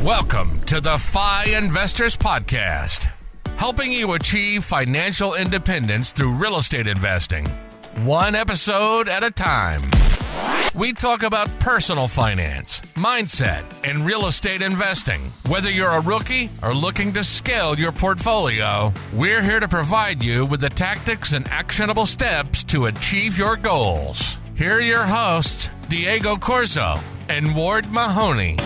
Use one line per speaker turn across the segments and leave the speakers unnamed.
Welcome to the FI Investors Podcast, helping you achieve financial independence through real estate investing, one episode at a time. We talk about personal finance, mindset, and real estate investing. Whether you're a rookie or looking to scale your portfolio, we're here to provide you with the tactics and actionable steps to achieve your goals. Here are your hosts, Diego Corzo and Ward Mahoney.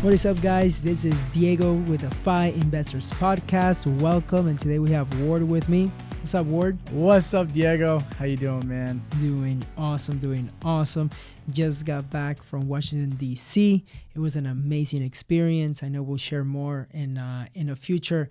What is up, guys? This is Diego with the FI Investors Podcast. Welcome, and today we have Ward with me. What's up, Ward?
What's up, Diego? How you doing, man?
Doing awesome. Just got back from Washington, D.C. It was an amazing experience. I know we'll share more in a future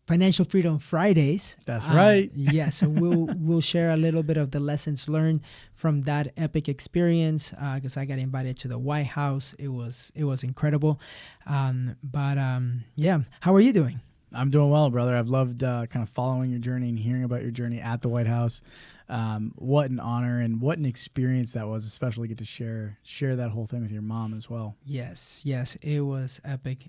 Financial Freedom Fridays.
That's right.
Yeah, so we'll share a little bit of the lessons learned from that epic experience because I got invited to the White House. It was incredible. Yeah, how are you doing?
I'm doing well, brother. I've loved kind of following your journey and hearing about your journey at the White House. What an honor and what an experience that was, especially get to share that whole thing with your mom as well.
Yes, it was epic.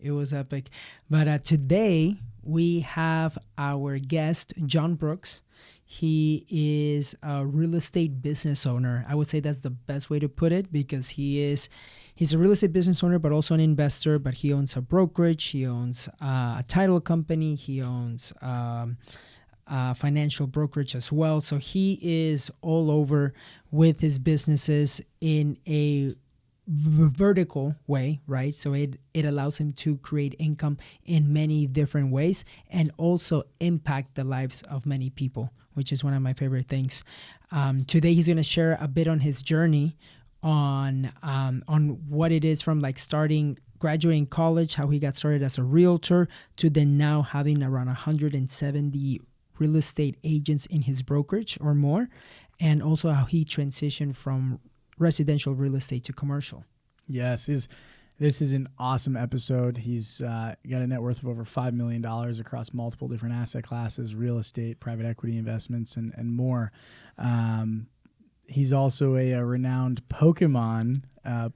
But today we have our guest, Jon Brooks. He is a real estate business owner. I would say that's the best way to put it because he's a real estate business owner, but also an investor. But he owns a brokerage. He owns a title company. He owns financial brokerage as well. So he is all over with his businesses in a vertical way, right? So it allows him to create income in many different ways and also impact the lives of many people, which is one of my favorite things. Today he's going to share a bit on his journey on what it is from like graduating college, how he got started as a realtor to then now having around 170 real estate agents in his brokerage or more, and also how he transitioned from residential real estate to commercial.
Yes, this is an awesome episode. He's got a net worth of over $5 million across multiple different asset classes, real estate, private equity investments, and more. He's also a renowned Pokemon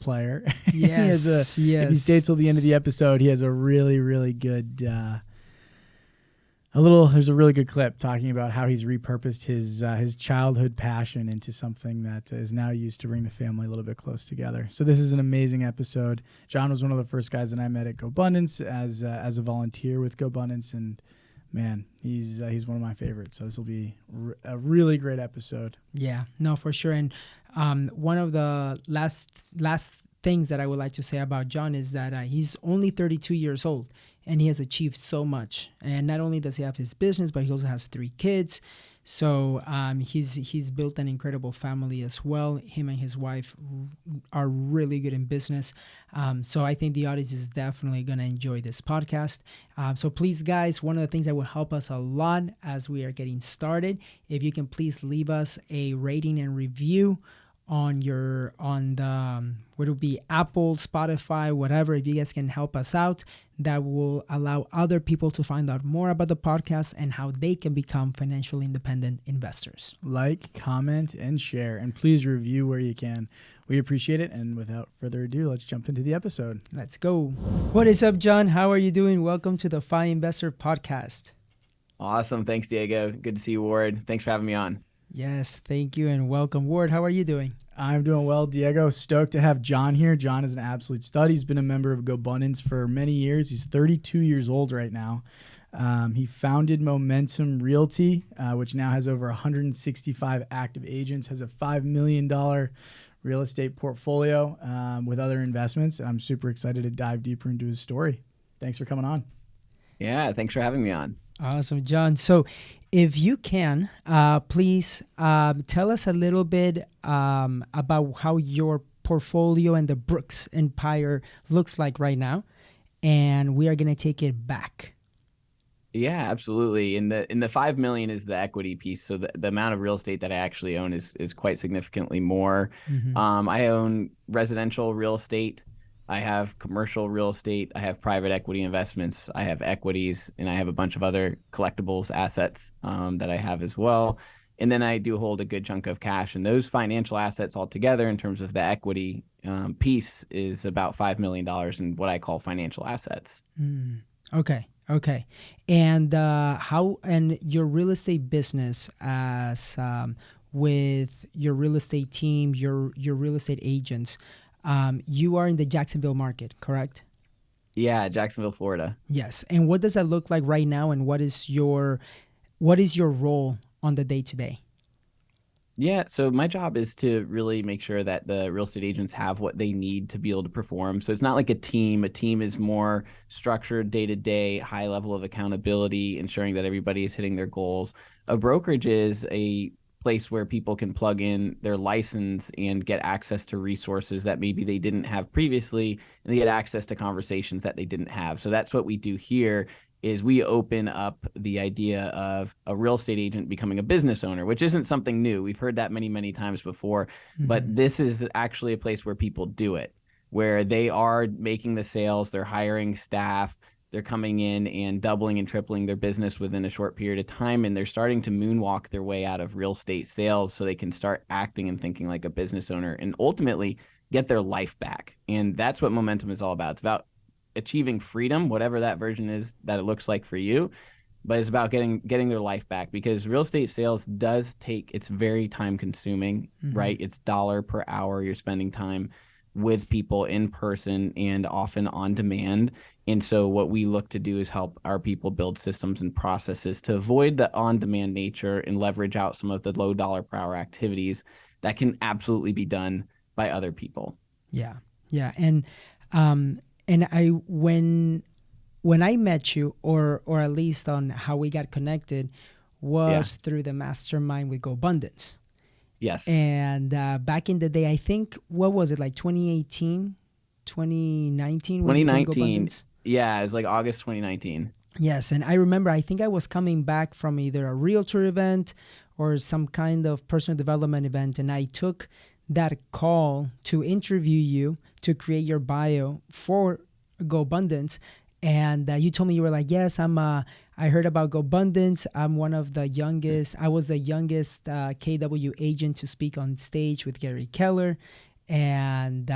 player.
Yes,
If you stay till the end of the episode, he has a really, really good there's a really good clip talking about how he's repurposed his childhood passion into something that is now used to bring the family a little bit close together. So this is an amazing episode. Jon was one of the first guys that I met at GoBundance as a volunteer with GoBundance, and man, he's one of my favorites. So this will be a really great episode.
Yeah, no, for sure. And one of the last things that I would like to say about Jon is that he's only 32 years old and he has achieved so much. And not only does he have his business, but he also has 3 kids. So he's built an incredible family as well. Him and his wife are really good in business. So I think the audience is definitely going to enjoy this podcast. So please, guys, one of the things that will help us a lot as we are getting started, if you can please leave us a rating and review on the whether it be Apple, Spotify, whatever. If you guys can help us out, that will allow other people to find out more about the podcast and how they can become financially independent investors.
Like, comment, and share, and please review where you can. We appreciate it. And without further ado, let's jump into the episode.
Let's go. What is up, Jon? How are you doing? Welcome to the FI Investor Podcast.
Awesome. Thanks, Diego. Good to see you, Ward. Thanks for having me on.
Yes, thank you and welcome. Ward, how are you doing?
I'm doing well, Diego. Stoked to have Jon here. Jon is an absolute stud. He's been a member of GoBundance for many years. He's 32 years old right now. He founded Momentum Realty, which now has over 165 active agents, has a $5 million real estate portfolio with other investments. And I'm super excited to dive deeper into his story. Thanks for coming on.
Yeah, thanks for having me on.
Awesome, Jon. So if you can, please tell us a little bit about how your portfolio and the Brooks Empire looks like right now. And we are going to take it back.
Yeah, absolutely. In the 5 million is the equity piece. So the amount of real estate that I actually own is quite significantly more. Mm-hmm. I own residential real estate. I have commercial real estate, I have private equity investments, I have equities, and I have a bunch of other collectibles assets that I have as well. And then I do hold a good chunk of cash, and those financial assets altogether in terms of the equity piece is about $5 million in what I call financial assets.
Okay. Okay. And how, and your real estate business as with your real estate team, your real estate agents, you are in the Jacksonville market, correct?
Yeah, Jacksonville, Florida.
Yes. And what does that look like right now? And what is your role on the day to day?
Yeah, so my job is to really make sure that the real estate agents have what they need to be able to perform. So it's not like a team. A team is more structured, day to day, high level of accountability, ensuring that everybody is hitting their goals. A brokerage is a place where people can plug in their license and get access to resources that maybe they didn't have previously, and they get access to conversations that they didn't have. So that's what we do here is we open up the idea of a real estate agent becoming a business owner, which isn't something new. We've heard that many, many times before, but this is actually a place where people do it, where they are making the sales, they're hiring staff, they're coming in and doubling and tripling their business within a short period of time, and they're starting to moonwalk their way out of real estate sales so they can start acting and thinking like a business owner and ultimately get their life back. And that's what Momentum is all about. It's about achieving freedom, whatever that version is that it looks like for you, but it's about getting their life back, because real estate sales does take, it's very time consuming, right? It's dollar per hour you're spending time with people in person and often on demand. And so what we look to do is help our people build systems and processes to avoid the on-demand nature and leverage out some of the low dollar per hour activities that can absolutely be done by other people.
Yeah. Yeah. And I when I met you, or at least on how we got connected, was through the mastermind with GoBundance.
Yes.
And back in the day, I think, what was it, like 2018, 2019?
2019. Yeah, it was like August 2019.
Yes. And I remember, I think I was coming back from either a realtor event or some kind of personal development event. And I took that call to interview you to create your bio for GoBundance. And you told me, you were like, yes, I heard about GoBundance. I'm one of the youngest. I was the youngest KW agent to speak on stage with Gary Keller. And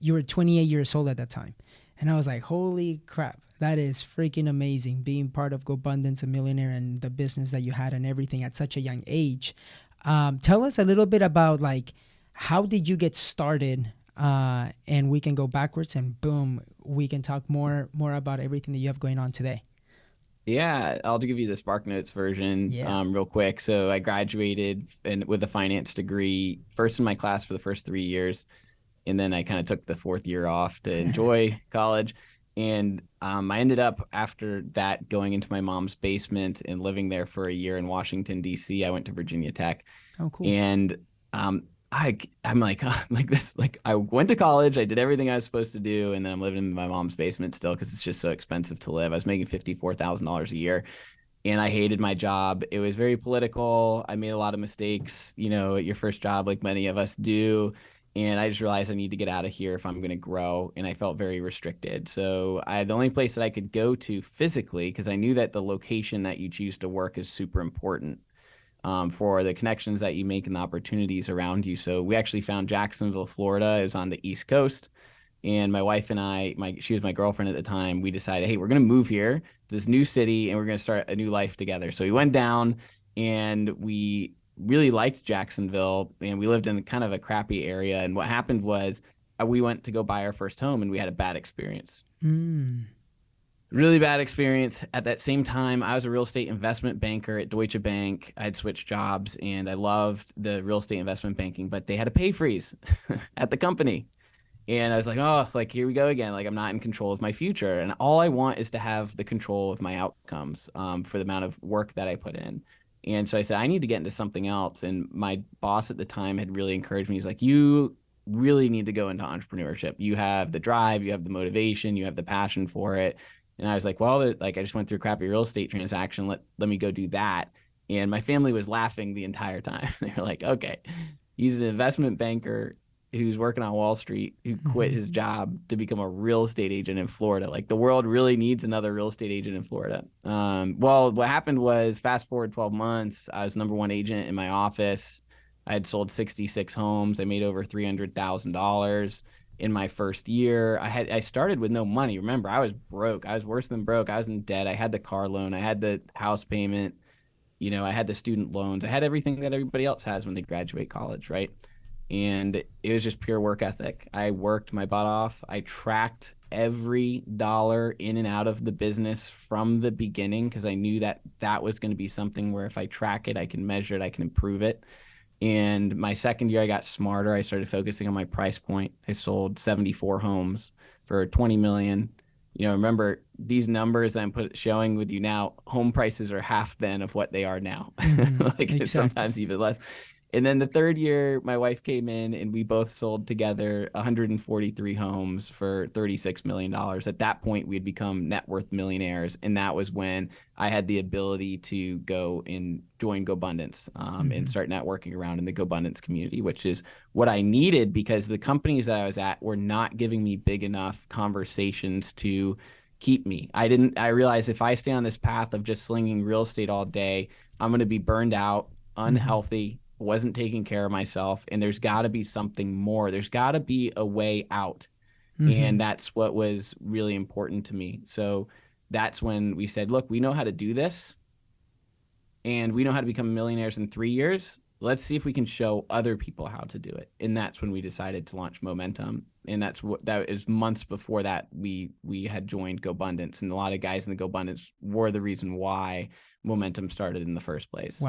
you were 28 years old at that time. And I was like, holy crap, that is freaking amazing, being part of GoBundance, a millionaire, and the business that you had and everything at such a young age. Tell us a little bit about, like, how did you get started? And we can go backwards, and boom, we can talk more about everything that you have going on today.
Yeah, I'll give you the Spark Notes version real quick. So I graduated with a finance degree, first in my class for the first 3 years. And then I kind of took the fourth year off to enjoy college. And I ended up, after that, going into my mom's basement and living there for a year in Washington, D.C. I went to Virginia Tech.
Oh, cool.
And I'm like this. Like, I went to college, I did everything I was supposed to do, and then I'm living in my mom's basement still because it's just so expensive to live. I was making $54,000 a year, and I hated my job. It was very political. I made a lot of mistakes, at your first job, like many of us do. And I just realized I need to get out of here if I'm going to grow. And I felt very restricted. So the only place that I could go to physically, because I knew that the location that you choose to work is super important for the connections that you make and the opportunities around you. So we actually found Jacksonville, Florida. It was on the East Coast. And my wife and I, she was my girlfriend at the time, we decided, hey, we're going to move here to this new city and we're going to start a new life together. So we went down and we really liked Jacksonville, and we lived in kind of a crappy area. And what happened was we went to go buy our first home, and we had a bad experience. Really bad experience. At that same time, I was a real estate investment banker at Deutsche Bank. I'd switched jobs, and I loved the real estate investment banking, but they had a pay freeze at the company. And I was like, oh, like, here we go again. Like, I'm not in control of my future. And all I want is to have the control of my outcomes for the amount of work that I put in. And so I said, I need to get into something else. And my boss at the time had really encouraged me. He's like, you really need to go into entrepreneurship. You have the drive, you have the motivation, you have the passion for it. And I was like, well, I just went through a crappy real estate transaction. Let me go do that. And my family was laughing the entire time. They were like, okay, he's an investment banker who's working on Wall Street who quit his job to become a real estate agent in Florida. Like the world really needs another real estate agent in Florida. Well, what happened was fast forward 12 months, I was number one agent in my office. I had sold 66 homes. I made over $300,000 in my first year. I started with no money. Remember, I was broke. I was worse than broke. I was in debt. I had the car loan. I had the house payment. I had the student loans. I had everything that everybody else has when they graduate college, right? And it was just pure work ethic. I worked my butt off. I tracked every dollar in and out of the business from the beginning because I knew that that was going to be something where if I track it, I can measure it, I can improve it. And my second year, I got smarter. I started focusing on my price point. I sold 74 homes for 20 million. Remember these numbers I'm showing with you now, home prices are half then of what they are now.
Exactly.
Sometimes even less. And then the third year, my wife came in and we both sold together 143 homes for $36 million. At that point, we had become net worth millionaires. And that was when I had the ability to go and join GoBundance and start networking around in the GoBundance community, which is what I needed because the companies that I was at were not giving me big enough conversations to keep me. I realized if I stay on this path of just slinging real estate all day, I'm going to be burned out, unhealthy, wasn't taking care of myself, and there's got to be something more. There's got to be a way out. And that's what was really important to me. So that's when we said, look, we know how to do this and we know how to become millionaires in 3 years. Let's see if we can show other people how to do it. And that's when we decided to launch Momentum. And that is months before that we had joined GoBundance, and a lot of guys in the GoBundance were the reason why Momentum started in the first place.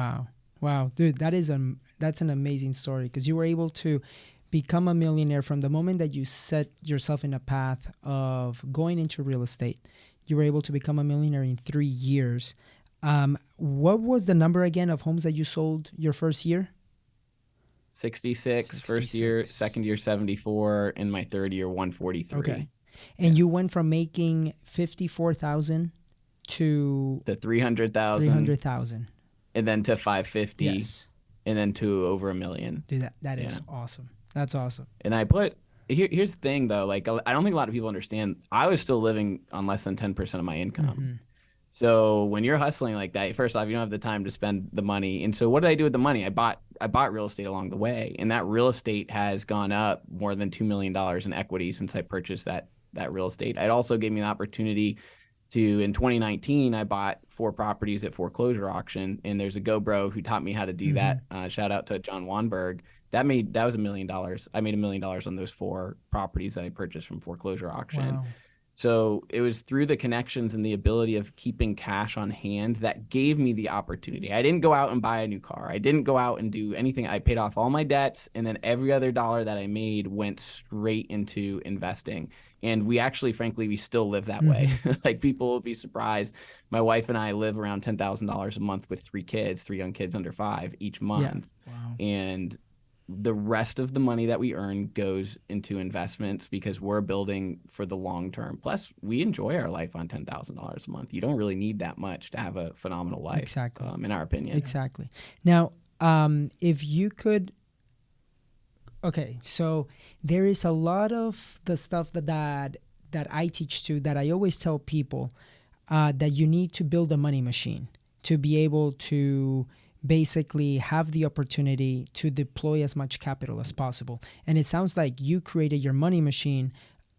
Wow, dude, that's an amazing story because you were able to become a millionaire from the moment that you set yourself in a path of going into real estate. You were able to become a millionaire in 3 years. What was the number again of homes that you sold your first year?
66 first year, second year 74, and my third year 143.
Okay. And you went from making 54,000 to
300,000. And then to 550,
yes.
And then to over $1 million.
Dude, that is awesome. That's awesome.
And here's the thing though, like I don't think a lot of people understand. I was still living on less than 10% of my income. So when you're hustling like that, first off, you don't have the time to spend the money. And so what did I do with the money? I bought real estate along the way, and that real estate has gone up more than $2 million in equity since I purchased that real estate. It also gave me an opportunity in 2019, I bought 4 properties at foreclosure auction, and there's a GoBro who taught me how to do that. Shout out to John Wanberg. That was $1 million. I made $1 million on those 4 properties that I purchased from foreclosure auction. Wow. So it was through the connections and the ability of keeping cash on hand that gave me the opportunity. I didn't go out and buy a new car. I didn't go out and do anything. I paid off all my debts, and then every other dollar that I made went straight into investing. And we actually, frankly, we still live that way. Like people will be surprised. My wife and I live around $10,000 a month with 3 young kids under 5 each month. Yeah. Wow. And the rest of the money that we earn goes into investments because we're building for the long term. Plus, we enjoy our life on $10,000 a month. You don't really need that much to have a phenomenal life,
exactly.
In our opinion.
Exactly. Now, if you could... Okay, so there is a lot of the stuff that I teach too, that I always tell people that you need to build a money machine to be able to basically have the opportunity to deploy as much capital as possible. And it sounds like you created your money machine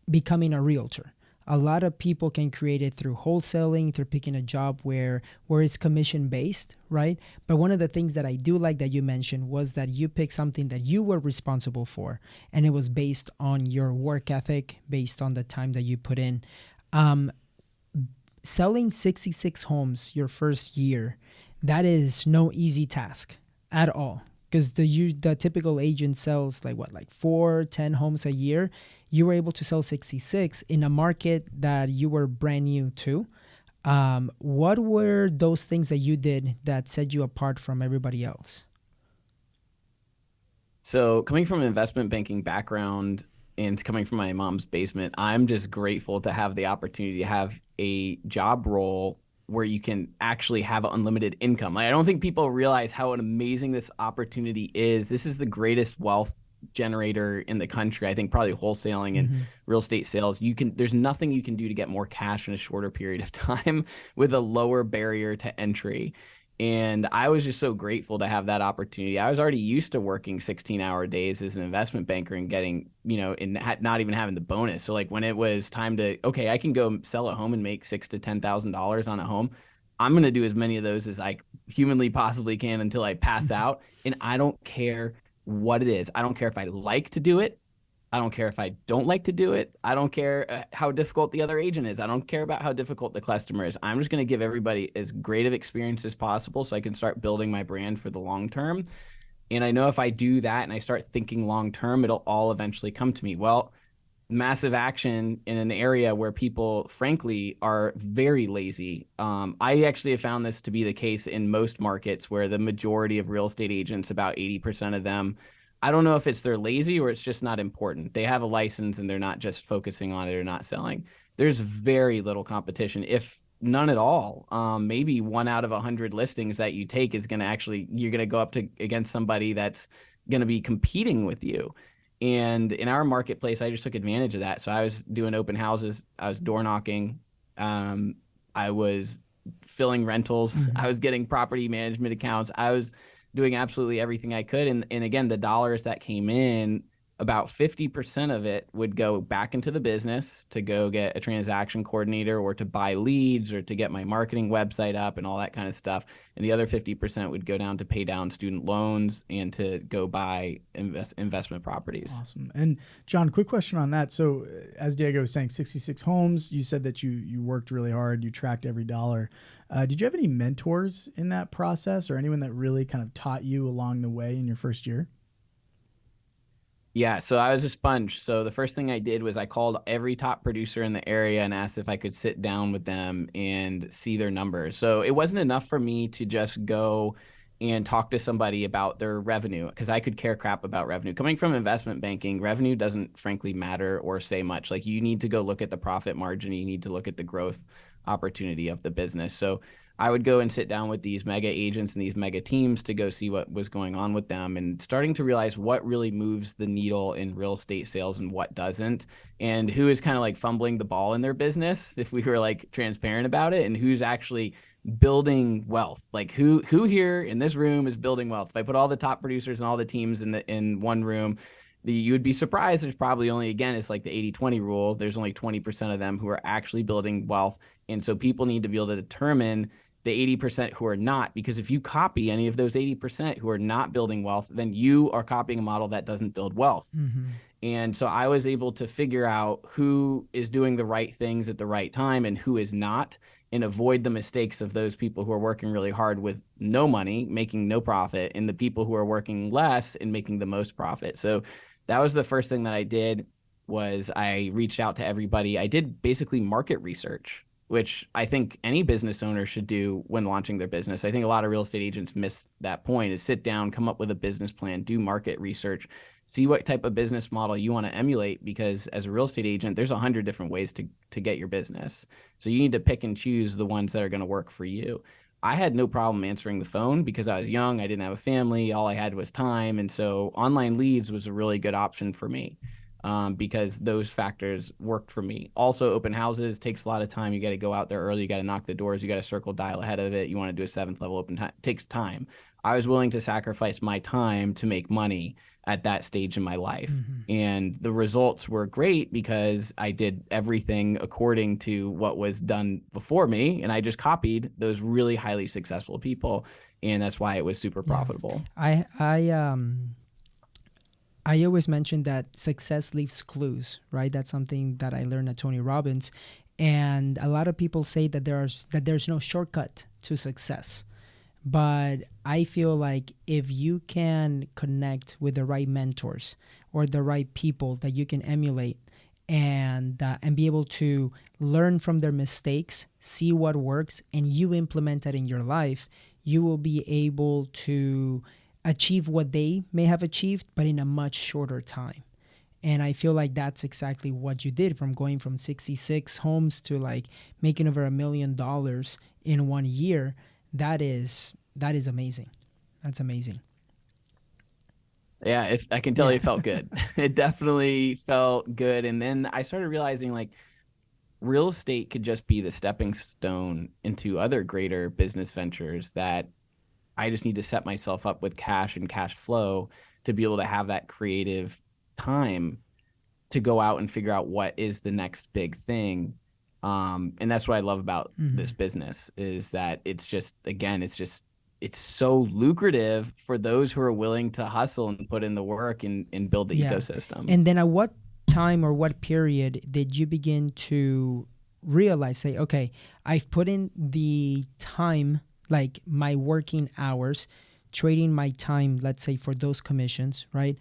becoming a realtor. A lot of people can create it through wholesaling, through picking a job where it's commission based, right? But one of the things that I do like that you mentioned was that you picked something that you were responsible for, and it was based on your work ethic, based on the time that you put in. Selling 66 homes your first year, that is no easy task at all. Because the typical agent sells like 4-10 homes a year. You were able to sell 66 in a market that you were brand new to. What were those things that you did that set you apart from everybody else?
So coming from an investment banking background and coming from my mom's basement, I'm just grateful to have the opportunity to have a job role where you can actually have unlimited income. Like, I don't think people realize how amazing this opportunity is. This is the greatest wealth generator in the country. I think probably wholesaling and real estate sales, there's nothing you can do to get more cash in a shorter period of time with a lower barrier to entry. And I was just so grateful to have that opportunity. I was already used to working 16-hour days as an investment banker and getting, and not even having the bonus. So like when it was time to, okay, I can go sell a home and make $6,000 to $10,000 on a home. I'm going to do as many of those as I humanly possibly can until I pass out. And I don't care what it is. I don't care if I like to do it. I don't care if I don't like to do it. I don't care how difficult the other agent is. I don't care about how difficult the customer is. I'm just going to give everybody as great of experience as possible so I can start building my brand for the long term. And I know if I do that and I start thinking long term, it'll all eventually come to me. Well, massive action in an area where people, frankly, are very lazy. I actually have found this to be the case in most markets where the majority of real estate agents, about 80% of them, I don't know if it's they're lazy or it's just not important. They have a license and they're not just focusing on it or not selling. There's very little competition, if none at all. Maybe 1 out of 100 listings that you take is going to actually, you're going to go up against somebody that's going to be competing with you. And in our marketplace, I just took advantage of that. So I was doing open houses. I was door knocking. I was filling rentals. I was getting property management accounts. I was doing absolutely everything I could. And again, the dollars that came in, about 50% of it would go back into the business to go get a transaction coordinator or to buy leads or to get my marketing website up and all that kind of stuff. And the other 50% would go down to pay down student loans and to go buy investment properties.
Awesome. And Jon, quick question on that. So as Diego was saying, 66 homes, you said that you worked really hard, you tracked every dollar. Did you have any mentors in that process or anyone that really kind of taught you along the way in your first year?
Yeah, so I was a sponge. So the first thing I did was I called every top producer in the area and asked if I could sit down with them and see their numbers. So it wasn't enough for me to just go and talk to somebody about their revenue because I could care crap about revenue. Coming from investment banking, revenue doesn't frankly matter or say much. Like you need to go look at the profit margin. You need to look at the growth opportunity of the business. So I would go and sit down with these mega agents and these mega teams to go see what was going on with them and starting to realize what really moves the needle in real estate sales and what doesn't, and who is kind of like fumbling the ball in their business, if we were like transparent about it, and who's actually building wealth. Like who here in this room is building wealth? If I put all the top producers and all the teams in one room, you would be surprised. There's probably only, again, it's like the 80-20 rule. There's only 20% of them who are actually building wealth. And so people need to be able to determine the 80% who are not, because if you copy any of those 80% who are not building wealth, then you are copying a model that doesn't build wealth. And so I was able to figure out who is doing the right things at the right time and who is not, and avoid the mistakes of those people who are working really hard with no money, making no profit, and the people who are working less and making the most profit. So that was the first thing that I did, was I reached out to everybody. I did basically market research, which I think any business owner should do when launching their business. I think a lot of real estate agents miss that point, is sit down, come up with a business plan, do market research, see what type of business model you want to emulate, because as a real estate agent, there's 100 different ways to get your business. So you need to pick and choose the ones that are going to work for you. I had no problem answering the phone because I was young. I didn't have a family. All I had was time. And so online leads was a really good option for me. Because those factors worked for me. Also, open houses takes a lot of time. You got to go out there early. You got to knock the doors. You got to circle dial ahead of it. You want to do a 7th level open time. It takes time. I was willing to sacrifice my time to make money at that stage in my life. And the results were great because I did everything according to what was done before me. And I just copied those really highly successful people. And that's why it was super profitable.
I always mention that success leaves clues, right? That's something that I learned at Tony Robbins. And a lot of people say that there's no shortcut to success. But I feel like if you can connect with the right mentors or the right people that you can emulate and be able to learn from their mistakes, see what works, and you implement that in your life, you will be able to achieve what they may have achieved, but in a much shorter time. And I feel like that's exactly what you did, from going from 66 homes to like making over $1 million in 1 year. That is amazing. That's amazing.
Yeah, I can tell
Yeah.
it felt good. It definitely felt good. And then I started realizing like real estate could just be the stepping stone into other greater business ventures that I just need to set myself up with cash and cash flow to be able to have that creative time to go out and figure out what is the next big thing. And that's what I love about
Hmm.
this business is that it's just, again, it's so lucrative for those who are willing to hustle and put in the work and build the
Yeah.
ecosystem.
And then at what time or what period did you begin to realize, say, okay, I've put in the time, like my working hours, trading my time, let's say for those commissions, right?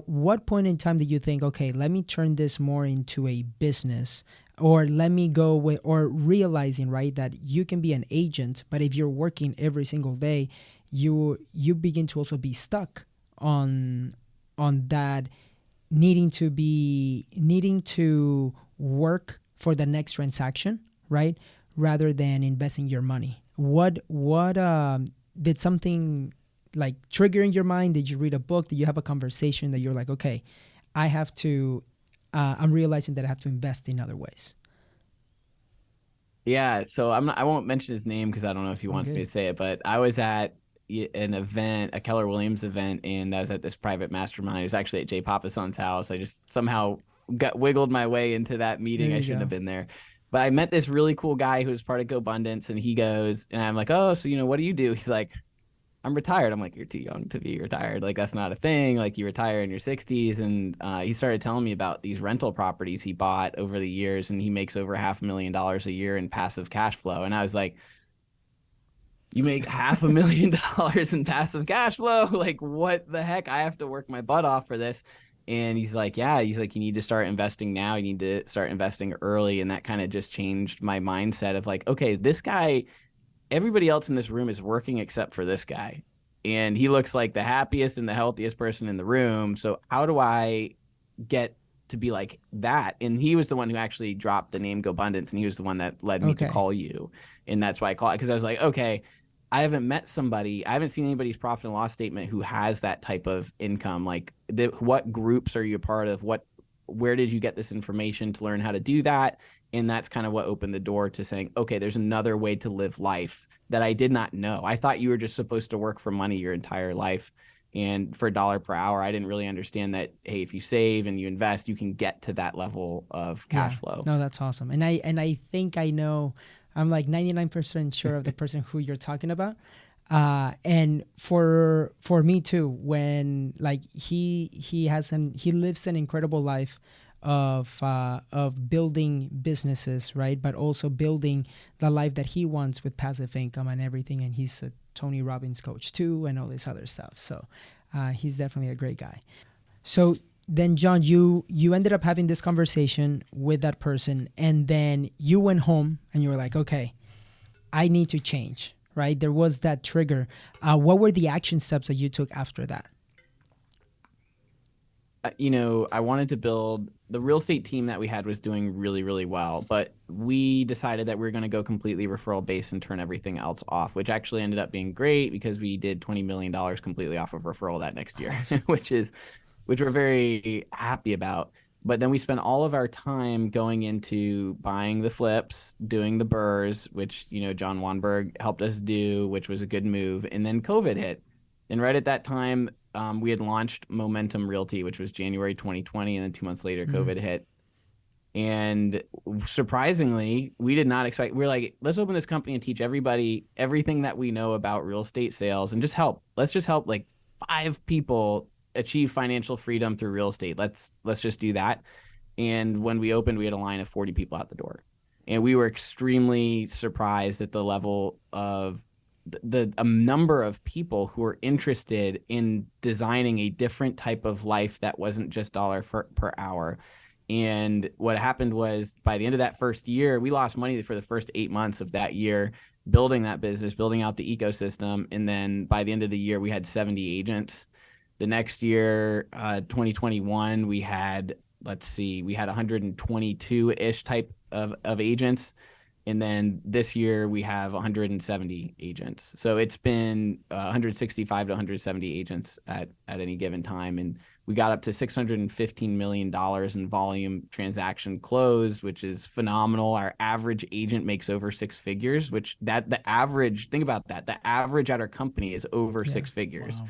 What point in time did you think, okay, let me turn this more into a business, or let me go with, or realizing, right, that you can be an agent, but if you're working every single day, you begin to also be stuck on that, needing to work for the next transaction, right, rather than investing your money. What did something like trigger in your mind? Did you read a book? Did you have a conversation that you're like, okay, I have to I'm realizing that I have to invest in other ways?
Yeah, so I won't mention his name because I don't know if he
All
wants me
good.
to say it, but I was at an event, a Keller Williams event, and I was at this private mastermind. It was actually at Jay Papason's house. I just somehow got wiggled my way into that
There
meeting. I
you
shouldn't have
go.
been there. But I met this really cool guy who was part of GoBundance, and he goes, and I'm like, oh, so what do you do? He's like, I'm retired. I'm like, you're too young to be retired. Like, that's not a thing. Like, you retire in your 60s. And he started telling me about these rental properties he bought over the years, and he makes over $500,000 a year in passive cash flow. And I was like, you make $500,000 in passive cash flow? Like, what the heck? I have to work my butt off for this. And he's like, yeah, he's like, you need to start investing now. You need to start investing early. And that kind of just changed my mindset of like, okay, this guy, everybody else in this room is working except for this guy. And he looks like the happiest and the healthiest person in the room. So how do I get to be like that? And he was the one who actually dropped the name GoBundance, and he was the one that led me to
Okay.
call you. And that's why I call it, because I was like, okay, I haven't met somebody, I haven't seen anybody's profit and loss statement who has that type of income. Like, what groups are you a part of? Where did you get this information to learn how to do that? And that's kind of what opened the door to saying, okay, there's another way to live life that I did not know. I thought you were just supposed to work for money your entire life and for a dollar per hour. I didn't really understand that, hey, if you save and you invest, you can get to that level of cash
Yeah.
flow.
No, that's awesome. And I think I know. I'm like 99% sure of the person who you're talking about. And for me too, when like he lives an incredible life of building businesses, right? But also building the life that he wants with passive income and everything. And he's a Tony Robbins coach too, and all this other stuff. So he's definitely a great guy. So then, John, you ended up having this conversation with that person, and then you went home and you were like, okay, I need to change, right? There was that trigger. What were the action steps that you took after that?
I wanted to build the real estate team that we had was doing really, really well, but we decided that we were going to go completely referral based and turn everything else off, which actually ended up being great because we did $20 million completely off of referral that next year,
Awesome.
which we're very happy about. But then we spent all of our time going into buying the flips, doing the burrs, which, John Wanberg helped us do, which was a good move. And then COVID hit. And right at that time, we had launched Momentum Realty, which was January 2020. And then 2 months later,
Mm.
COVID hit. And surprisingly, we did not expect, we're like, let's open this company and teach everybody everything that we know about real estate sales and just help. Let's just help like 5 people achieve financial freedom through real estate. Let's just do that. And when we opened, we had a line of 40 people out the door. And we were extremely surprised at the level of the number of people who were interested in designing a different type of life that wasn't just dollar per hour. And what happened was by the end of that first year, we lost money for the first 8 months of that year, building that business, building out the ecosystem. And then by the end of the year, we had 70 agents. The next year, 2021, we had 122-ish type of agents. And then this year we have 170 agents. So it's been 165 to 170 agents at any given time. And we got up to $615 million in volume transaction closed, which is phenomenal. Our average agent makes over six figures, which the average, think about that. The average at our company is over six figures.
Wow.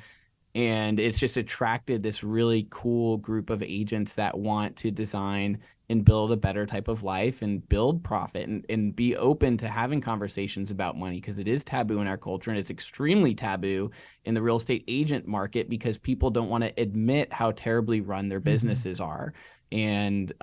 And it's just attracted this really cool group of agents that want to design and build a better type of life and build profit and be open to having conversations about money, because it is taboo in our culture, and it's extremely taboo in the real estate agent market because people don't want to admit how terribly run their businesses are. And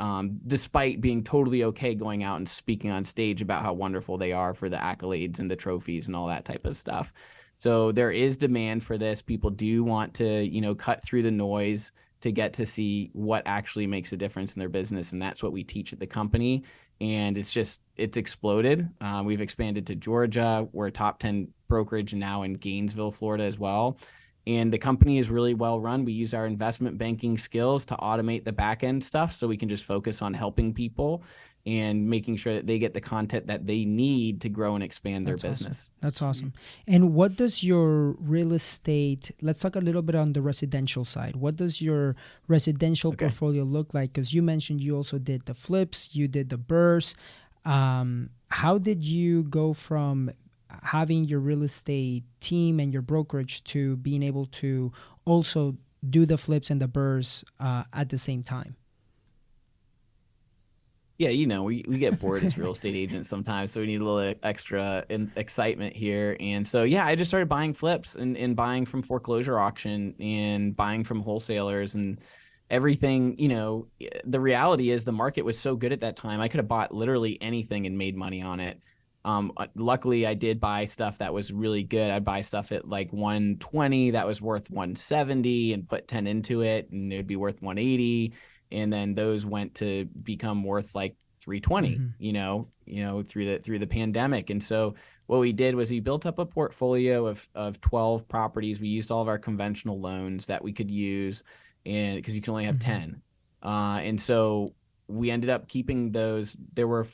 despite being totally okay going out and speaking on stage about how wonderful they are for the accolades and the trophies and all that type of stuff. So there is demand for this. People do want to, cut through the noise to get to see what actually makes a difference in their business. And that's what we teach at the company. And it's exploded. We've expanded to Georgia. We're a top 10 brokerage now in Gainesville, Florida as well. And the company is really well run. We use our investment banking skills to automate the back end stuff so we can just focus on helping people and making sure that they get the content that they need to grow and expand their business.
Awesome. That's awesome. And what does your real estate, let's talk a little bit on the residential side. What does your residential portfolio look like? Because you mentioned you also did the flips, you did the bursts. How did you go from having your real estate team and your brokerage to being able to also do the flips and the bursts at the same time?
Yeah, we get bored as real estate agents sometimes, so we need a little extra excitement here. And so, yeah, I just started buying flips and buying from foreclosure auction and buying from wholesalers and everything. The reality is the market was so good at that time. I could have bought literally anything and made money on it. Luckily, I did buy stuff that was really good. I'd buy stuff at like 120 that was worth 170 and put 10 into it, and it would be worth 180. And then those went to become worth like 320, through the pandemic. And so what we did was we built up a portfolio of 12 properties. We used all of our conventional loans that we could use, and because you can only have 10. And so we ended up keeping those. There were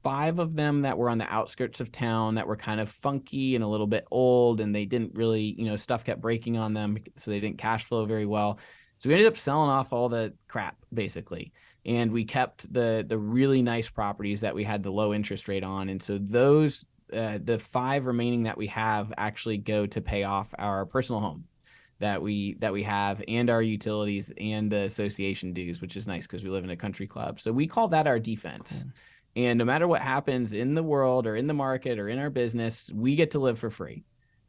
5 of them that were on the outskirts of town that were kind of funky and a little bit old, and they didn't really, stuff kept breaking on them, so they didn't cash flow very well. So we ended up selling off all the crap, basically. And we kept the really nice properties that we had the low interest rate on. And so those, the 5 remaining that we have actually go to pay off our personal home that we have, and our utilities and the association dues, which is nice because we live in a country club. So we call that our defense. And no matter what happens in the world or in the market or in our business, we get to live for free.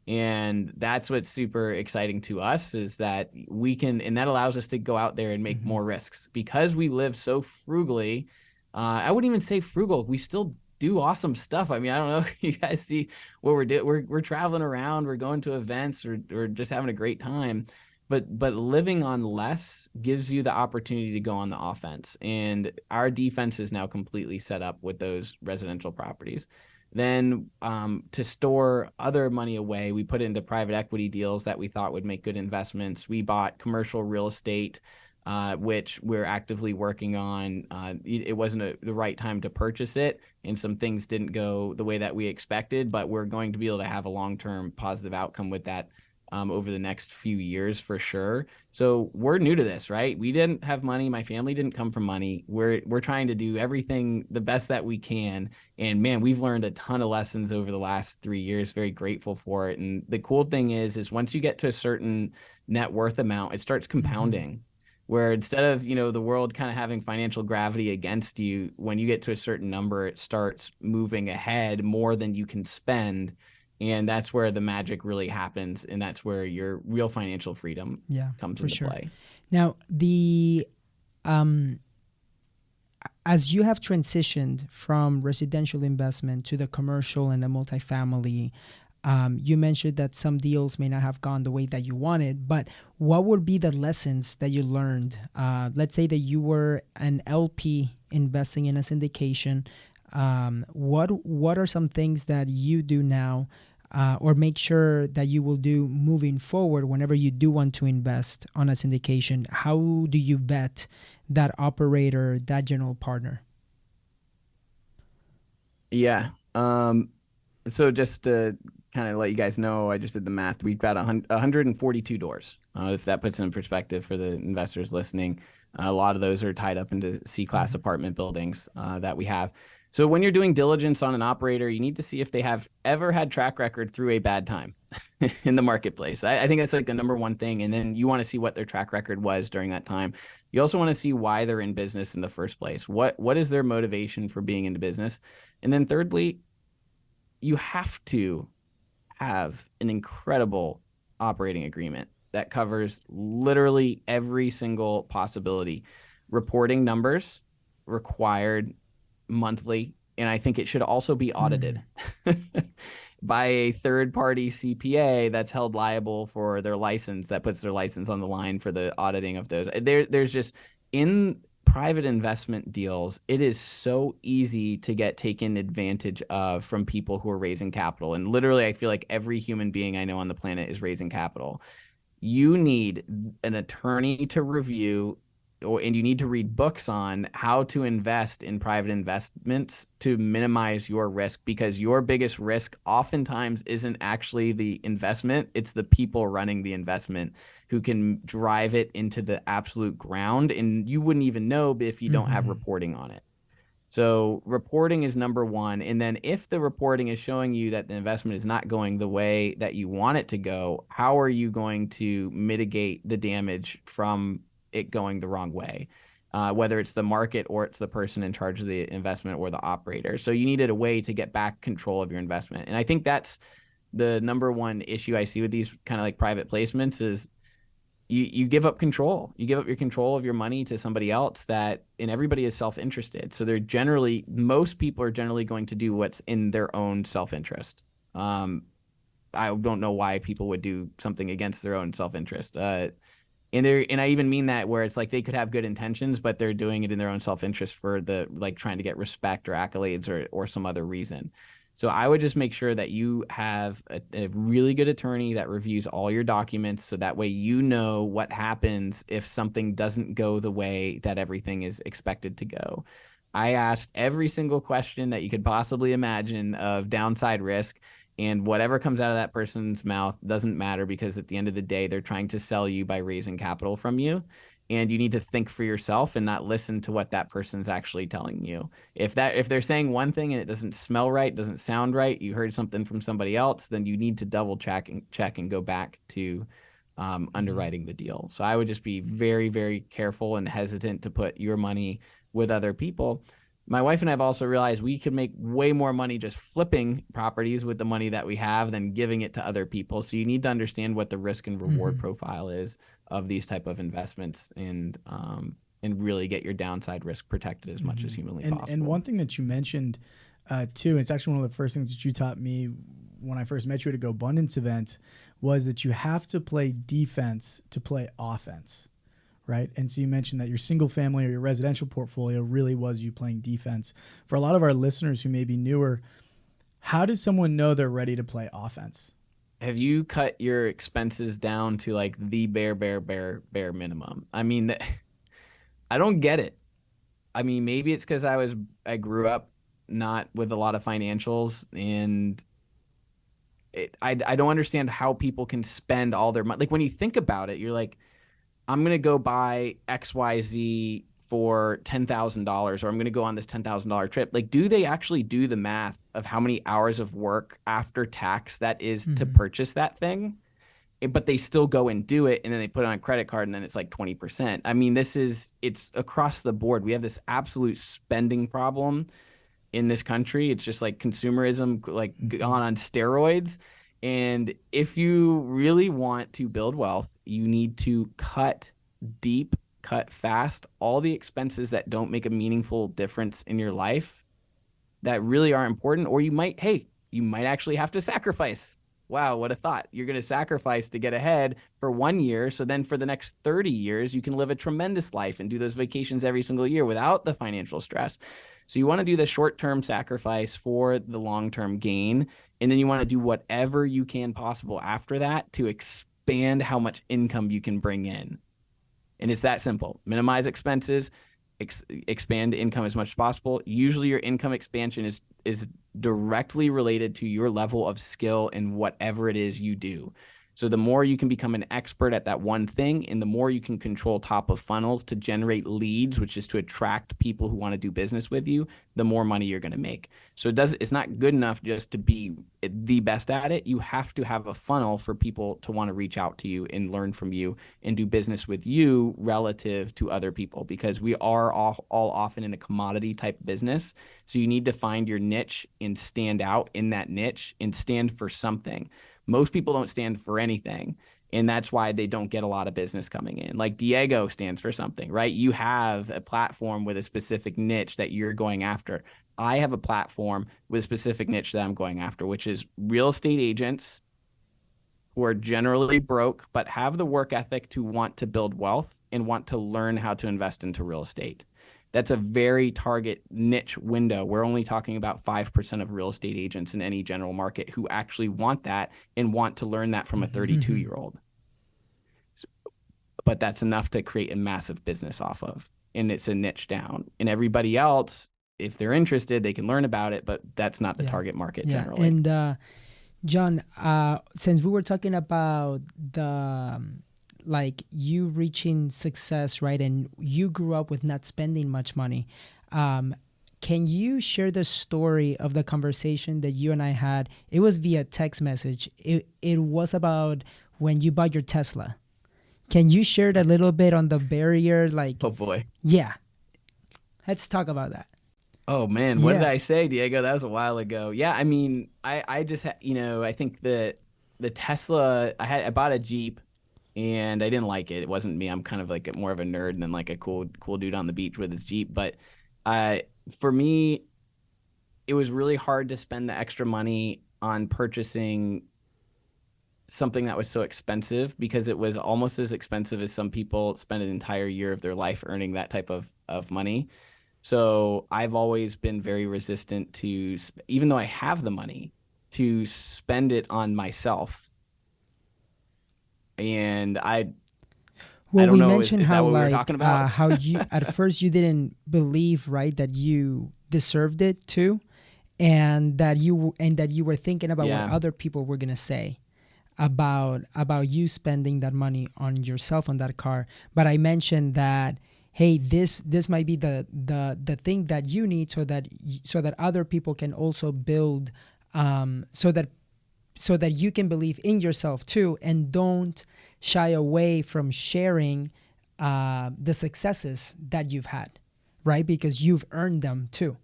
And that's what's super exciting to us, is that we can, and that allows us to go out there and make more risks because we live so frugally. I wouldn't even say frugal. We still do awesome stuff. I mean, I don't know if you guys see what we're doing. We're traveling around, we're going to events, or just having a great time. But living on less gives you the opportunity to go on the offense. And our defense is now completely set up with those residential properties. Then to store other money away, we put it into private equity deals that we thought would make good investments. We bought commercial real estate, which we're actively working on. It wasn't the right time to purchase it, and some things didn't go the way that we expected, but we're going to be able to have a long-term positive outcome with that over the next few years for sure. So we're new to this, right? We didn't have money. My family didn't come from money. We're trying to do everything the best that we can. And man, we've learned a ton of lessons over the last 3 years. Very grateful for it. And the cool thing is once you get to a certain net worth amount, it starts compounding. Where instead of, the world kind of having financial gravity against you, when you get to a certain number, it starts moving ahead more than you can spend. And that's where the magic really happens. And that's where your real financial freedom comes into play.
Now, as you have transitioned from residential investment to the commercial and the multifamily, you mentioned that some deals may not have gone the way that you wanted, but what would be the lessons that you learned? Let's say that you were an LP investing in a syndication. What are some things that you do now, or make sure that you will do moving forward whenever you do want to invest on a syndication? How do you vet that operator, that general partner?
Yeah. So just to kind of let you guys know, I just did the math. We've got 142 doors. If that puts in perspective for the investors listening, a lot of those are tied up into C-class apartment buildings that we have. So when you're doing diligence on an operator, you need to see if they have ever had track record through a bad time in the marketplace. I think that's like the number one thing. And then you want to see what their track record was during that time. You also want to see why they're in business in the first place. What is their motivation for being into business? And then thirdly, you have to have an incredible operating agreement that covers literally every single possibility. Reporting numbers required monthly, and I think it should also be audited by a third party CPA that's held liable for their license, that puts their license on the line for the auditing of those. There's just in private investment deals, it is so easy to get taken advantage of from people who are raising capital. And literally, I feel like every human being I know on the planet is raising capital. You need an attorney to review, and you need to read books on how to invest in private investments to minimize your risk, because your biggest risk oftentimes isn't actually the investment, it's the people running the investment who can drive it into the absolute ground, and you wouldn't even know if you don't have reporting on it. So reporting is number one. And then if the reporting is showing you that the investment is not going the way that you want it to go, how are you going to mitigate the damage from it going the wrong way? Whether it's the market or it's the person in charge of the investment or the operator. So you needed a way to get back control of your investment. And I think that's the number one issue I see with these kind of like private placements is you give up control. You give up your control of your money to somebody else and everybody is self-interested. So most people are generally going to do what's in their own self-interest. I don't know why people would do something against their own self-interest. And I even mean that where it's like they could have good intentions, but they're doing it in their own self-interest for trying to get respect or accolades or some other reason. So I would just make sure that you have a really good attorney that reviews all your documents, so that way you know what happens if something doesn't go the way that everything is expected to go. I asked every single question that you could possibly imagine of downside risk, and whatever comes out of that person's mouth doesn't matter, because at the end of the day, they're trying to sell you by raising capital from you. And you need to think for yourself and not listen to what that person's actually telling you. If they're saying one thing and it doesn't smell right, doesn't sound right, you heard something from somebody else, then you need to double check and go back to underwriting the deal. So I would just be very, very careful and hesitant to put your money with other people. My wife and I have also realized we could make way more money just flipping properties with the money that we have than giving it to other people. So you need to understand what the risk and reward profile is of these type of investments, and really get your downside risk protected as much as humanly possible.
And one thing that you mentioned too, it's actually one of the first things that you taught me when I first met you at a Go Abundance event, was that you have to play defense to play offense. Right. And so you mentioned that your single family or your residential portfolio really was you playing defense. For a lot of our listeners who may be newer, how does someone know they're ready to play offense?
Have you cut your expenses down to like the bare minimum? I mean, I don't get it. I mean, maybe it's because I grew up not with a lot of financials, and I don't understand how people can spend all their money. Like when you think about it, you're like, I'm going to go buy XYZ for $10,000, or I'm going to go on this $10,000 trip. Like, do they actually do the math of how many hours of work after tax that is to purchase that thing? But they still go and do it, and then they put it on a credit card, and then it's like 20%. I mean, it's across the board. We have this absolute spending problem in this country. It's just like consumerism, like gone on steroids. And if you really want to build wealth, you need to cut deep, cut fast, all the expenses that don't make a meaningful difference in your life that really are important, or you might actually have to sacrifice. Wow, what a thought. You're going to sacrifice to get ahead for 1 year. So then for the next 30 years, you can live a tremendous life and do those vacations every single year without the financial stress. So you want to do the short-term sacrifice for the long-term gain. And then you want to do whatever you can possible after that to expand how much income you can bring in. And it's that simple. Minimize expenses, expand income as much as possible. Usually your income expansion is directly related to your level of skill in whatever it is you do. So the more you can become an expert at that one thing, and the more you can control top of funnels to generate leads, which is to attract people who want to do business with you, the more money you're going to make. So it's not good enough just to be the best at it. You have to have a funnel for people to want to reach out to you and learn from you and do business with you relative to other people, because we are all often in a commodity type business. So you need to find your niche and stand out in that niche and stand for something. Most people don't stand for anything, and that's why they don't get a lot of business coming in. Like Diego stands for something, right? You have a platform with a specific niche that you're going after. I have a platform with a specific niche that I'm going after, which is real estate agents who are generally broke but have the work ethic to want to build wealth and want to learn how to invest into real estate. That's a very target niche window. We're only talking about 5% of real estate agents in any general market who actually want that and want to learn that from a 32-year-old. But that's enough to create a massive business off of. And it's a niche down. And everybody else, if they're interested, they can learn about it, but that's not the target market generally.
And Jon, since we were talking about the like you reaching success, right? And you grew up with not spending much money. Can you share the story of the conversation that you and I had? It was via text message. It was about when you bought your Tesla. Can you share a little bit on the barrier? Like,
oh boy.
Yeah. Let's talk about that.
Oh man, what did I say, Diego? That was a while ago. Yeah, I mean, I just I think the Tesla, I bought a Jeep. And I didn't like it. It wasn't me. I'm kind of like more of a nerd than like a cool dude on the beach with his Jeep. But for me, it was really hard to spend the extra money on purchasing something that was so expensive, because it was almost as expensive as some people spend an entire year of their life earning that type of money. So I've always been very resistant to, even though I have the money, to spend it on myself. And I don't know,
mentioned
is
how
that what we were
like
talking about?
how you at first you didn't believe, right, that you deserved it too, and that you were thinking about what other people were gonna say about you spending that money on yourself on that car. But I mentioned that, hey, this might be the thing that you need so that other people can also build, so that you can believe in yourself too, and don't shy away from sharing the successes that you've had, right? Because you've earned them too.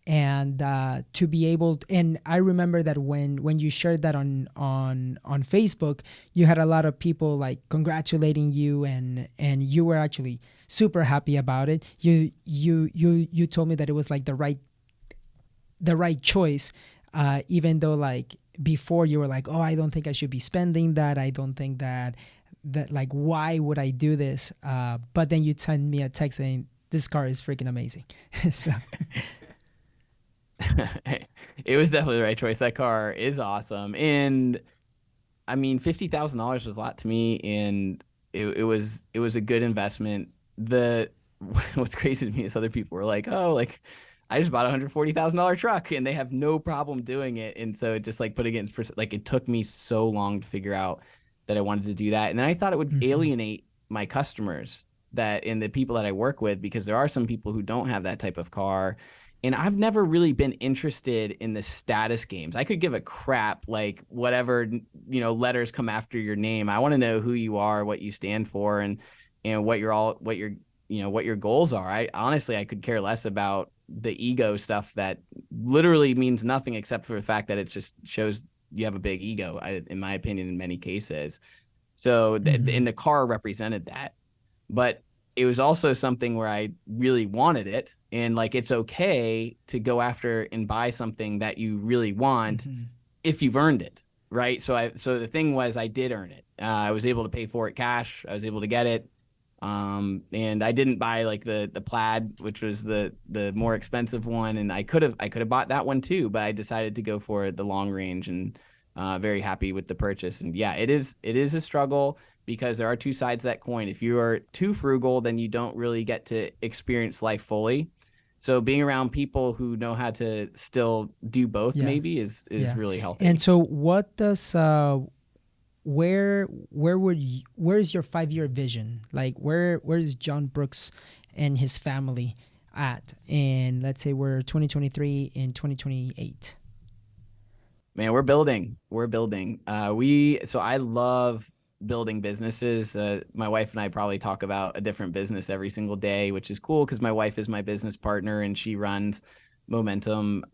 And to be able and I remember that when you shared that on Facebook, you had a lot of people like congratulating you, and you were actually super happy about it. You told me that it was like the right choice, even though like before you were like, oh, I don't think I should be spending that. I don't think that like, why would I do this? But then you send me a text saying this car is freaking amazing. So
it was definitely the right choice. That car is awesome. And I mean, $50,000 was a lot to me, and it was a good investment. What's crazy to me is other people were like, oh, like I just bought a $140,000 truck, and they have no problem doing it. And so it just like putting it in, like it took me so long to figure out that I wanted to do that. And then I thought it would alienate my customers and the people that I work with, because there are some people who don't have that type of car. And I've never really been interested in the status games. I could give a crap, like whatever, letters come after your name. I want to know who you are, what you stand for, and what your goals are. I could care less about the ego stuff that literally means nothing except for the fact that it just shows you have a big ego, in my opinion, in many cases. So and the car represented that. But it was also something where I really wanted it. And like, it's okay to go after and buy something that you really want if you've earned it. Right. So the thing was, I did earn it. I was able to pay for it cash. I was able to get it. And I didn't buy like the Plaid, which was the more expensive one. And I could have bought that one too, but I decided to go for the long range, and very happy with the purchase. And yeah, it is a struggle, because there are two sides to that coin. If you are too frugal, then you don't really get to experience life fully. So being around people who know how to still do both
Yeah.
maybe is
Yeah.
really healthy.
And so what does where's your 5-year vision? Like where's Jon Brooks and his family at? And let's say we're 2023 and 2028.
Man, we're building. So I love building businesses. My wife and I probably talk about a different business every single day, which is cool because my wife is my business partner and she runs Momentum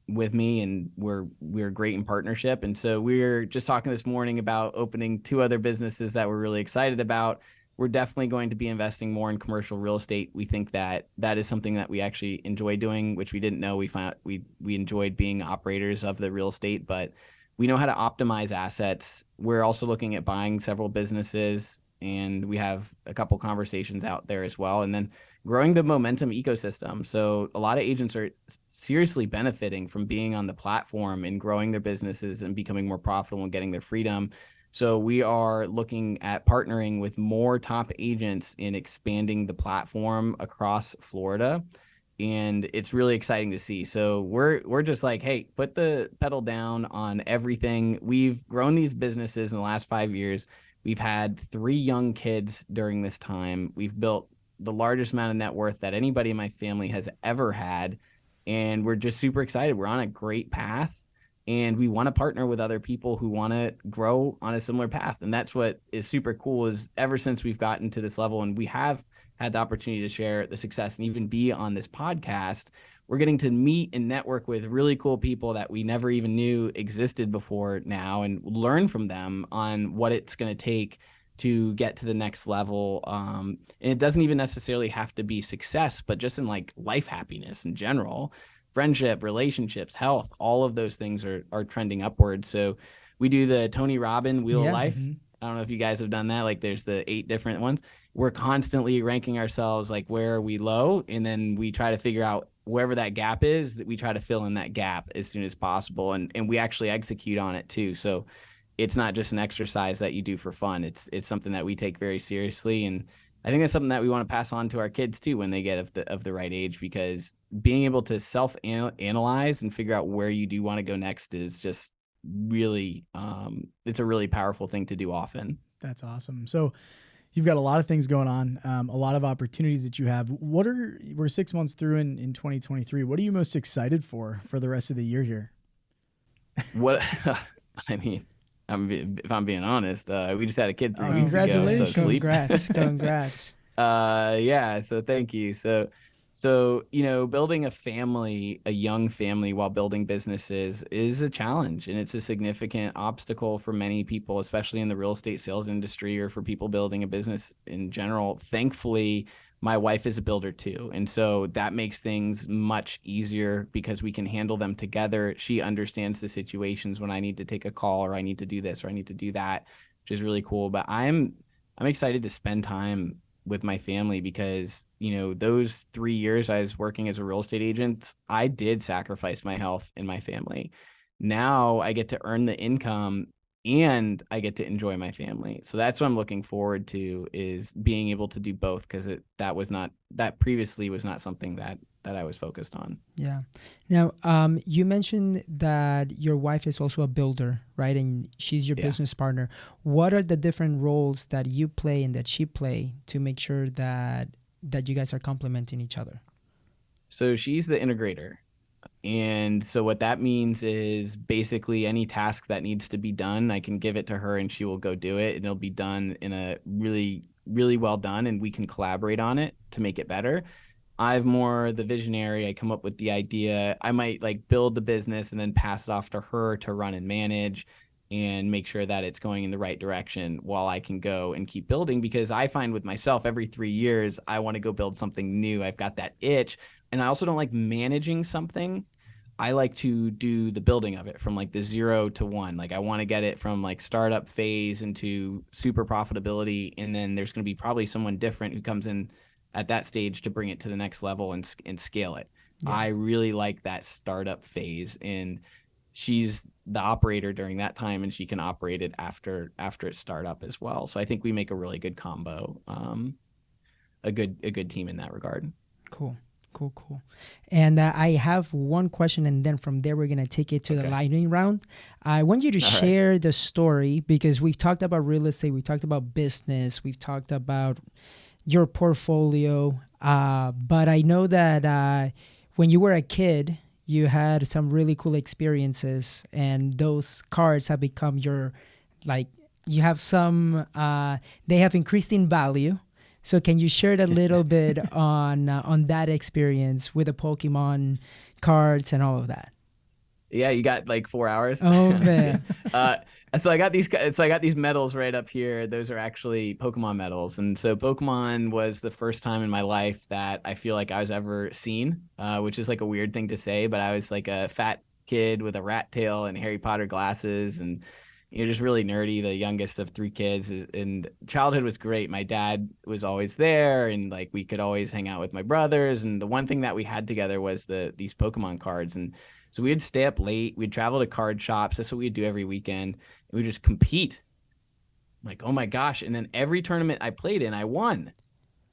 with me, and we're great in partnership. And so we're just talking this morning about opening 2 other businesses that we're really excited about. We're definitely going to be investing more in commercial real estate. We think that that is something that we actually enjoy doing, which we didn't know. We found we enjoyed being operators of the real estate, but we know how to optimize assets. We're also looking at buying several businesses, and we have a couple conversations out there as well. And then growing the Momentum ecosystem. So a lot of agents are seriously benefiting from being on the platform and growing their businesses and becoming more profitable and getting their freedom. So we are looking at partnering with more top agents in expanding the platform across Florida. And it's really exciting to see. So we're just like, hey, put the pedal down on everything. We've grown these businesses in the last 5 years. We've had 3 young kids during this time. We've built the largest amount of net worth that anybody in my family has ever had. And we're just super excited. We're on a great path. And we want to partner with other people who want to grow on a similar path. And that's what is super cool is ever since we've gotten to this level and we have had the opportunity to share the success and even be on this podcast, we're getting to meet and network with really cool people that we never even knew existed before now and learn from them on what it's going to take to get to the next level. And it doesn't even necessarily have to be success, but just in like life happiness in general. Friendship, relationships, health, all of those things are trending upward. So we do the Tony Robbins Wheel of Life.
Mm-hmm.
I don't know if you guys have done that. Like there's the 8 different ones. We're constantly ranking ourselves like where are we low, and then we try to figure out wherever that gap is that we try to fill in that gap as soon as possible, and we actually execute on it too. So it's not just an exercise that you do for fun. It's something that we take very seriously, and I think that's something that we want to pass on to our kids too when they get of the right age, because being able to self-analyze and figure out where you do want to go next is just really it's a really powerful thing to do often.
That's awesome. So you've got a lot of things going on, a lot of opportunities that you have. We're 6 months through in 2023. What are you most excited for the rest of the year here?
What I mean, if I'm being honest, we just had a kid 3 weeks ago.
Congratulations.
So sleep.
Congrats.
Yeah. So thank you. So, building a young family while building businesses is a challenge, and it's a significant obstacle for many people, especially in the real estate sales industry or for people building a business in general. Thankfully, my wife is a builder too. And so that makes things much easier because we can handle them together. She understands the situations when I need to take a call or I need to do this or I need to do that, which is really cool. But I'm excited to spend time with my family because, those 3 years I was working as a real estate agent, I did sacrifice my health and my family. Now I get to earn the income and I get to enjoy my family. So that's what I'm looking forward to, is being able to do both, because that previously was not something that I was focused on.
Yeah. Now, you mentioned that your wife is also a builder, right? And she's your business partner. What are the different roles that you play and that she play to make sure that you guys are complementing each other?
So she's the integrator. And so what that means is basically any task that needs to be done, I can give it to her and she will go do it. And it'll be done in a really, really well done, and we can collaborate on it to make it better. I'm more the visionary. I come up with the idea. I might build the business and then pass it off to her to run and manage and make sure that it's going in the right direction while I can go and keep building, because I find with myself every 3 years, I want to go build something new. I've got that itch. And I also don't like managing something. I like to do the building of it from the 0 to 1. I want to get it from startup phase into super profitability. And then there's going to be probably someone different who comes in at that stage to bring it to the next level and scale it. Yeah. I really like that startup phase. And she's the operator during that time, and she can operate it after it start up as well. So I think we make a really good combo, a good team in that regard.
Cool. Cool, cool. And I have one question, and then from there, we're going to take it to the lightning round. I want you to share the story, because we've talked about real estate, we've talked about business, we've talked about your portfolio. But I know that when you were a kid, you had some really cool experiences, and those cards have become your, like, you have some, they have increased in value. So can you share a little bit on that experience with the Pokemon cards and all of that?
Yeah, you got like 4 hours.
Oh man.
So I got these medals right up here. Those are actually Pokemon medals. And so Pokemon was the first time in my life that I feel like I was ever seen, which is like a weird thing to say, but I was like a fat kid with a rat tail and Harry Potter glasses, and just really nerdy, the youngest of 3 kids. And childhood was great. My dad was always there, and like we could always hang out with my brothers. And the one thing that we had together was these Pokemon cards. And so we'd stay up late. We'd travel to card shops. That's what we'd do every weekend. And we'd just compete. I'm like, oh my gosh. And then every tournament I played in, I won.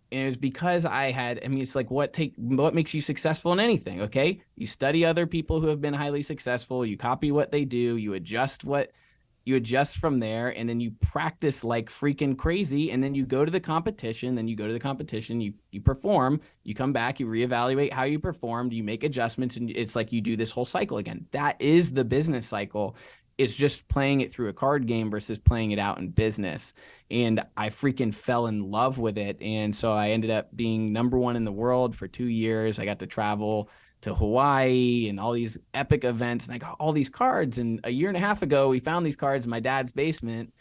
And it was because it's like what makes you successful in anything, okay? You study other people who have been highly successful, you copy what they do, you adjust from there, and then you practice like freaking crazy, and then you go to the competition, you perform, you come back, you reevaluate how you performed, you make adjustments, and it's like you do this whole cycle again. That is the business cycle. It's just playing it through a card game versus playing it out in business. And I freaking fell in love with it. And so I ended up being #1 in the world for 2 years. I got to travel to Hawaii and all these epic events, and I got all these cards. And a year and a half ago, we found these cards in my dad's basement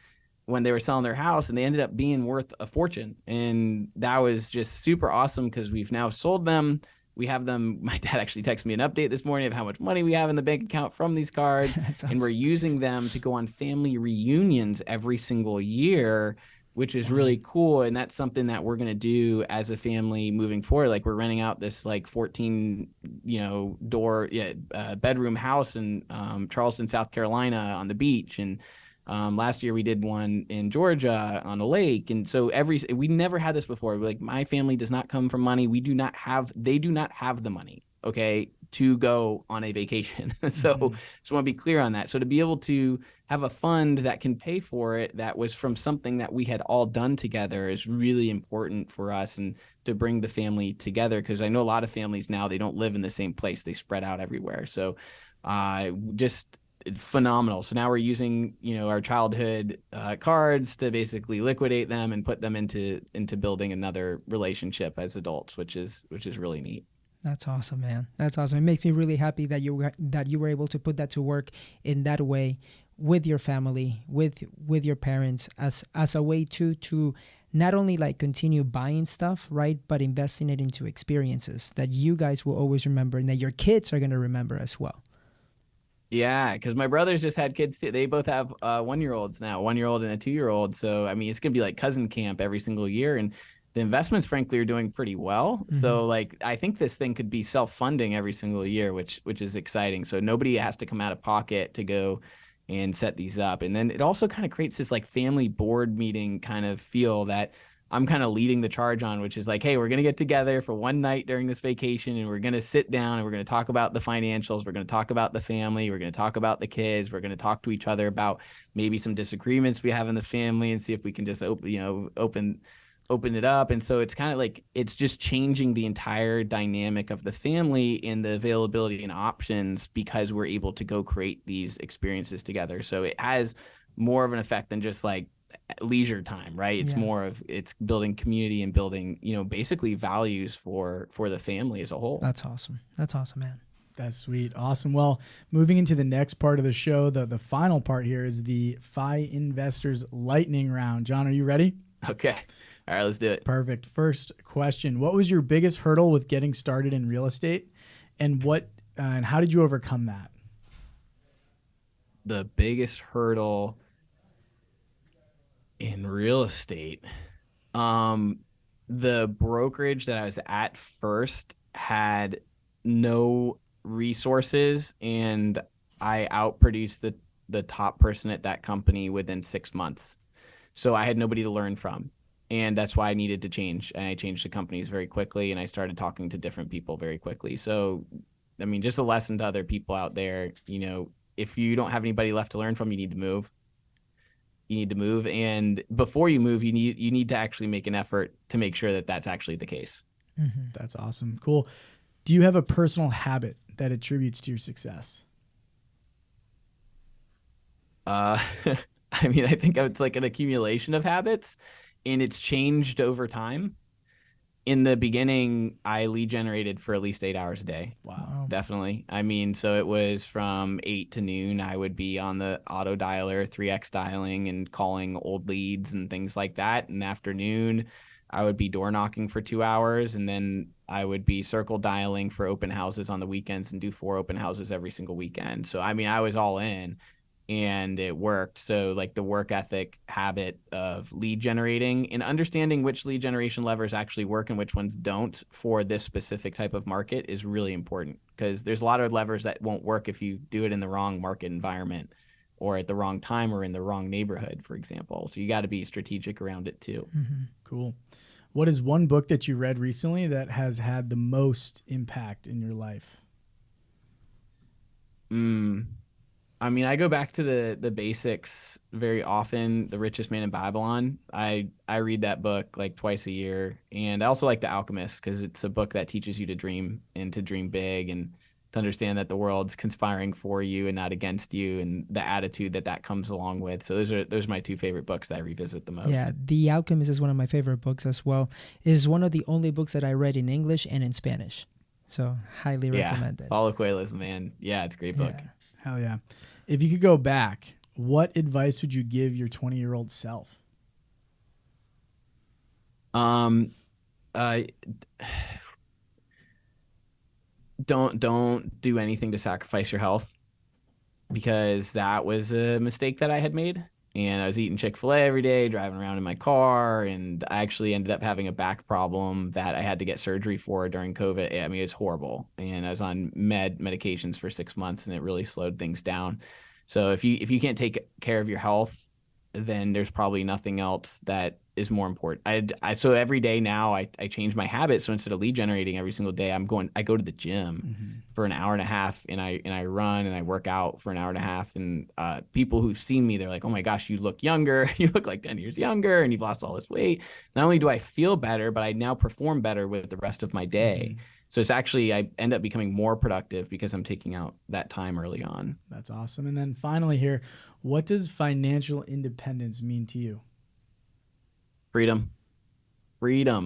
when they were selling their house, and they ended up being worth a fortune. And that was just super awesome because we've now sold them. We have them. My dad actually texted me an update this morning of how much money we have in the bank account from these cards.
Awesome.
And we're using them to go on family reunions every single year, which is really cool. And that's something that we're going to do as a family moving forward. Like we're renting out this like 14, bedroom house in Charleston, South Carolina on the beach. And last year we did one in Georgia on a lake. And so we never had this before. Like my family does not come from money. They do not have the money, okay, to go on a vacation. So just want to be clear on that. So to be able to have a fund that can pay for it, that was from something that we had all done together, is really important for us, and to bring the family together. Because I know a lot of families now, they don't live in the same place. They spread out everywhere. So just phenomenal. So now we're using our childhood cards to basically liquidate them and put them into building another relationship as adults, which is really neat.
That's awesome, man. That's awesome. It makes me really happy that you were able to put that to work in that way with your family, with your parents, as a way to not only like continue buying stuff, right, but investing it into experiences that you guys will always remember and that your kids are going to remember as well.
Yeah, because my brothers just had kids too. They both have 1-year-olds now, 1-year-old and a 2-year-old. So I mean, it's gonna be like cousin camp every single year, and the investments, frankly, are doing pretty well. Mm-hmm. So like, I think this thing could be self-funding every single year, which is exciting. So nobody has to come out of pocket to go and set these up. And then it also kind of creates this like family board meeting kind of feel that I'm kind of leading the charge on, which is like, hey, we're going to get together for one night during this vacation, and we're going to sit down and we're going to talk about the financials. We're going to talk about the family. We're going to talk about the kids. We're going to talk to each other about maybe some disagreements we have in the family, and see if we can just open it up. And so it's kind of like, it's just changing the entire dynamic of the family and the availability and options, because we're able to go create these experiences together. So it has more of an effect than just like leisure time, right? It's more of, it's building community and building, basically values for the family as a whole.
That's awesome, man.
That's sweet. Awesome. Well, moving into the next part of the show, the final part here is the FI Investors Lightning Round. Jon, are you ready?
Okay. All right, let's do it.
Perfect. First question: what was your biggest hurdle with getting started in real estate, and how did you overcome that?
The biggest hurdle in real estate, the brokerage that I was at first had no resources, and I outproduced the top person at that company within 6 months. So I had nobody to learn from. And that's why I needed to change. And I changed the companies very quickly, and I started talking to different people very quickly. So, I mean, just a lesson to other people out there, if you don't have anybody left to learn from, you need to move. You need to move. And before you move, you need to actually make an effort to make sure that that's actually the case.
Mm-hmm. That's awesome. Cool. Do you have a personal habit that attributes to your success?
I mean, I think it's like an accumulation of habits, and it's changed over time. In the beginning, I lead generated for at least 8 hours a day.
Wow.
Definitely. I mean, so it was from 8 to noon. I would be on the auto dialer, 3x dialing and calling old leads and things like that. In the afternoon, I would be door knocking for 2 hours, and then I would be circle dialing for open houses on the weekends and do 4 open houses every single weekend. So, I mean, I was all in. And it worked. So like the work ethic habit of lead generating and understanding which lead generation levers actually work and which ones don't for this specific type of market is really important, because there's a lot of levers that won't work if you do it in the wrong market environment or at the wrong time or in the wrong neighborhood, for example. So you got to be strategic around it too.
Mm-hmm. Cool. What is one book that you read recently that has had the most impact in your life?
I mean, I go back to the basics very often. The Richest Man in Babylon. I read that book like twice a year. And I also like The Alchemist, because it's a book that teaches you to dream and to dream big and to understand that the world's conspiring for you and not against you, and the attitude that comes along with. So those are my 2 favorite books that I revisit the most.
Yeah, The Alchemist is one of my favorite books as well. It is one of the only books that I read in English and in Spanish. So highly recommend it.
Paulo Coelho's the man. Yeah, it's a great book.
Yeah.
Hell yeah. If you could go back, what advice would you give your 20-year-old self?
Don't do anything to sacrifice your health, because that was a mistake that I had made. And I was eating Chick-fil-A every day, driving around in my car, and I actually ended up having a back problem that I had to get surgery for during COVID. I mean, it was horrible. And I was on medications for 6 months, and it really slowed things down. So if you can't take care of your health, then there's probably nothing else that is more important. So every day now I change my habits. So instead of lead generating every single day, I go to the gym for an hour and a half, and I run and I work out for an hour and a half. And people who've seen me, they're like, "Oh my gosh, you look younger. You look like 10 years younger, and you've lost all this weight." Not only do I feel better, but I now perform better with the rest of my day. So it's actually, I end up becoming more productive because I'm taking out that time early on.
That's awesome. And then finally here, what does financial independence mean to you?
Freedom,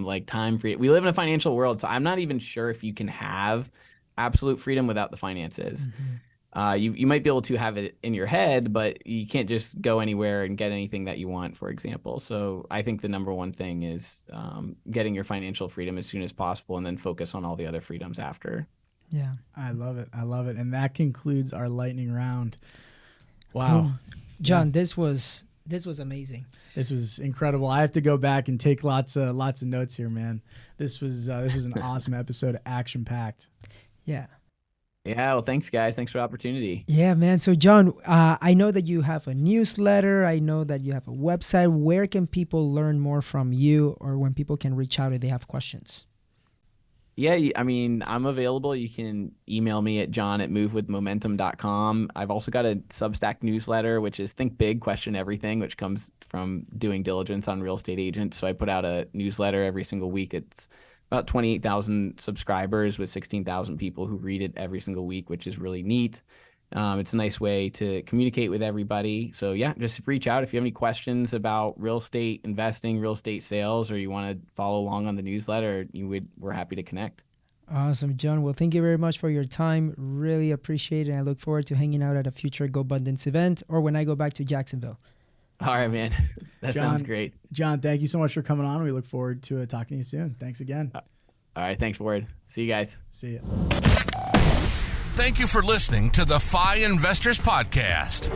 like time freedom. We live in a financial world, so I'm not even sure if you can have absolute freedom without the finances. You might be able to have it in your head, but you can't just go anywhere and get anything that you want, for example. So I think the number one thing is getting your financial freedom as soon as possible, and then focus on all the other freedoms after.
Yeah.
I love it. And that concludes our lightning round. Wow.
John, this was amazing.
This was incredible. I have to go back and take lots of notes here, man. This was an awesome episode, action packed.
Yeah.
Yeah, well, thanks, guys. Thanks for the opportunity.
Yeah, man. So, John, I know that you have a newsletter. I know that you have a website. Where can people learn more from you, or when people can reach out if they have questions?
Yeah, I mean, I'm available. You can email me at john@movewithmomentum.com. I've also got a Substack newsletter, which is Think Big, Question Everything, which comes from doing diligence on real estate agents. So I put out a newsletter every single week. It's about 28,000 subscribers with 16,000 people who read it every single week, which is really neat. It's a nice way to communicate with everybody. So yeah, just reach out if you have any questions about real estate investing, real estate sales, or you want to follow along on the newsletter. We're happy to connect.
Awesome, John. Well, thank you very much for your time. Really appreciate it. I look forward to hanging out at a future GoBundance event, or when I go back to Jacksonville.
All right, man. That sounds great.
John, thank you so much for coming on. We look forward to talking to you soon. Thanks again.
All right. Thanks, Ward. See you guys.
See ya.
Thank you for listening to the FI Investors Podcast.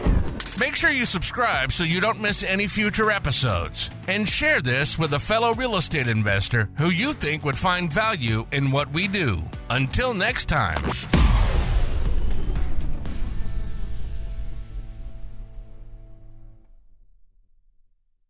Make sure you subscribe so you don't miss any future episodes. And share this with a fellow real estate investor who you think would find value in what we do. Until next time.